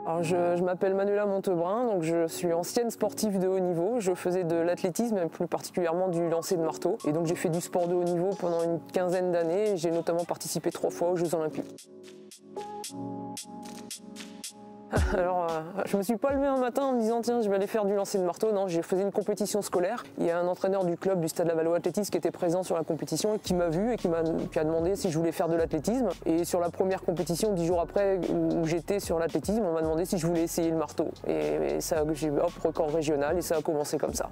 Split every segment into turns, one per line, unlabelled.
Alors je m'appelle Manuela Montebrun, donc je suis ancienne sportive de haut niveau. Je faisais de l'athlétisme, plus particulièrement du lancer de marteau. Et donc j'ai fait du sport de haut niveau pendant une quinzaine d'années. J'ai notamment participé 3 fois aux Jeux Olympiques. Alors, je me suis pas levée un matin en me disant tiens je vais aller faire du lancer de marteau. Non, j'ai fait une compétition scolaire. Il y a un entraîneur du club du Stade Lavallois Athlétisme qui était présent sur la compétition et qui m'a vu et qui a demandé si je voulais faire de l'athlétisme. Et sur la première compétition, 10 jours après où j'étais sur l'athlétisme, on m'a demandé si je voulais essayer le marteau. Et ça, j'ai hop, record régional et ça a commencé comme ça.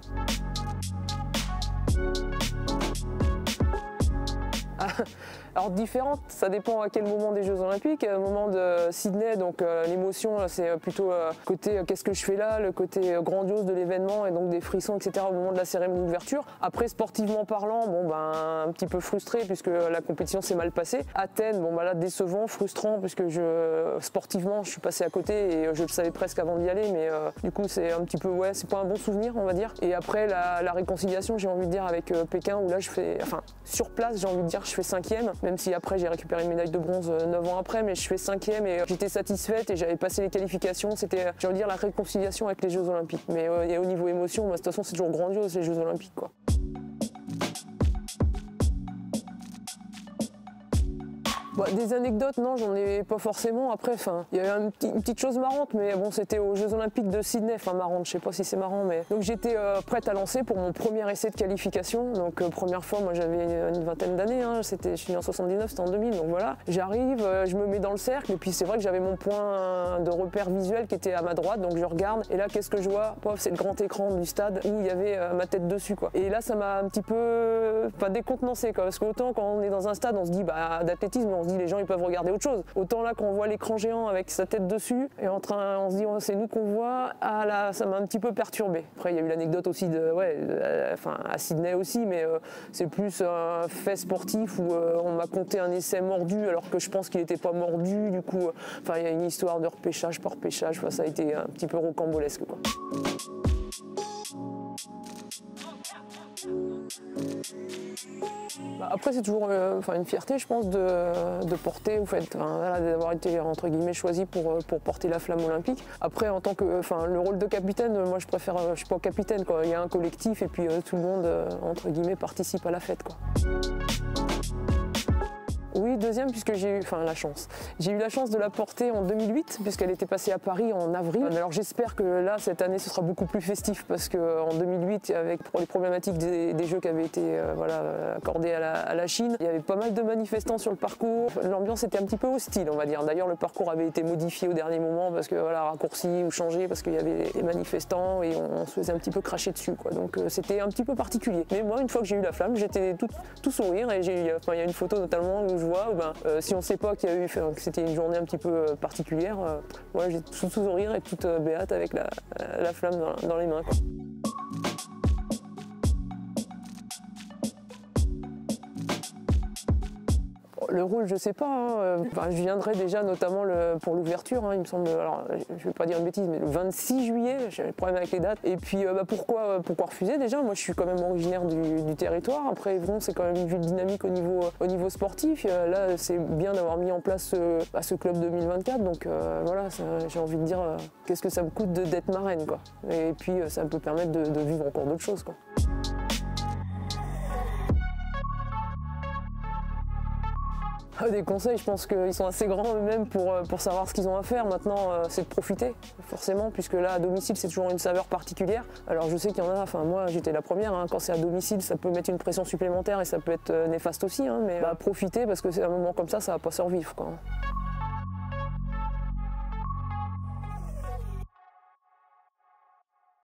Alors différente, ça dépend à quel moment des Jeux Olympiques. Au moment de Sydney, donc l'émotion c'est plutôt côté qu'est-ce que je fais là, le côté grandiose de l'événement et donc des frissons etc. au moment de la cérémonie d'ouverture. Après sportivement parlant, bon un petit peu frustré puisque la compétition s'est mal passée. Athènes, bon là décevant, frustrant puisque sportivement je suis passé à côté et je le savais presque avant d'y aller, mais du coup c'est un petit peu c'est pas un bon souvenir on va dire. Et après la réconciliation j'ai envie de dire avec Pékin où là je fais, sur place j'ai envie de dire je fais 5e. Même si après j'ai récupéré une médaille de bronze 9 ans après, mais je fais 5e et j'étais satisfaite et j'avais passé les qualifications. C'était, j'ai envie de dire, la réconciliation avec les Jeux Olympiques. Mais et au niveau émotion, de toute façon c'est toujours grandiose les Jeux Olympiques quoi. Des anecdotes, non, j'en ai pas forcément. Après, il y avait une petite chose marrante, mais bon, c'était aux Jeux Olympiques de Sydney. Marrante, je sais pas si c'est marrant, mais donc j'étais prête à lancer pour mon premier essai de qualification. Donc première fois, moi j'avais une vingtaine d'années. Je suis née en 79, c'était en 2000. Donc voilà, j'arrive, je me mets dans le cercle, et puis c'est vrai que j'avais mon point de repère visuel qui était à ma droite, donc je regarde, et là qu'est-ce que je vois? C'est le grand écran du stade où il y avait ma tête dessus, quoi. Et là, ça m'a un petit peu, décontenancé, quoi, parce qu'autant quand on est dans un stade, on se dit d'athlétisme, on se dit les gens ils peuvent regarder autre chose. Autant là quand on voit l'écran géant avec sa tête dessus et on se dit c'est nous qu'on voit, là ça m'a un petit peu perturbé. Après il y a eu l'anecdote aussi à Sydney aussi, mais c'est plus un fait sportif où on m'a compté un essai mordu alors que je pense qu'il n'était pas mordu, du coup il y a une histoire de repêchage par repêchage, ça a été un petit peu rocambolesque quoi. Après c'est toujours une fierté je pense de porter, d'avoir été entre guillemets choisi pour porter la flamme olympique. Après en tant que le rôle de capitaine, moi je préfère, je suis pas capitaine quoi. Il y a un collectif et puis tout le monde entre guillemets participe à la fête quoi. Oui, deuxième, puisque j'ai eu la chance. J'ai eu la chance de la porter en 2008, puisqu'elle était passée à Paris en avril. Alors j'espère que là, cette année, ce sera beaucoup plus festif, parce qu'en 2008, pour les problématiques des Jeux qui avaient été accordés à la Chine, il y avait pas mal de manifestants sur le parcours. L'ambiance était un petit peu hostile, on va dire. D'ailleurs, le parcours avait été modifié au dernier moment, parce que raccourci ou changé, parce qu'il y avait des manifestants et on se faisait un petit peu cracher dessus, quoi. Donc c'était un petit peu particulier. Mais moi, une fois que j'ai eu la flamme, j'étais tout sourire, et il y a une photo notamment où je vois, si on ne sait pas qu'il y a eu, que c'était une journée un petit peu particulière, moi j'ai tout sourire et toute béate avec la flamme dans les mains, quoi. Le rôle, je sais pas. Je viendrai déjà notamment pour l'ouverture, il me semble. Alors, je vais pas dire une bêtise, mais le 26 juillet, j'ai un problème avec les dates. Et puis, pourquoi refuser déjà? Moi, je suis quand même originaire du territoire. Après, Évron, c'est quand même une ville dynamique au niveau sportif. Là, c'est bien d'avoir mis en place ce club 2024. Donc voilà, j'ai envie de dire, qu'est-ce que ça me coûte d'être marraine, quoi. Et puis, ça peut permettre de vivre encore d'autres choses, quoi. Des conseils, je pense qu'ils sont assez grands eux-mêmes pour savoir ce qu'ils ont à faire. Maintenant, c'est de profiter, forcément, puisque là, à domicile, c'est toujours une saveur particulière. Alors, je sais qu'il y en a, moi, j'étais la première, quand c'est à domicile, ça peut mettre une pression supplémentaire et ça peut être néfaste aussi, mais profiter, parce que c'est un moment comme ça va pas survivre, quoi.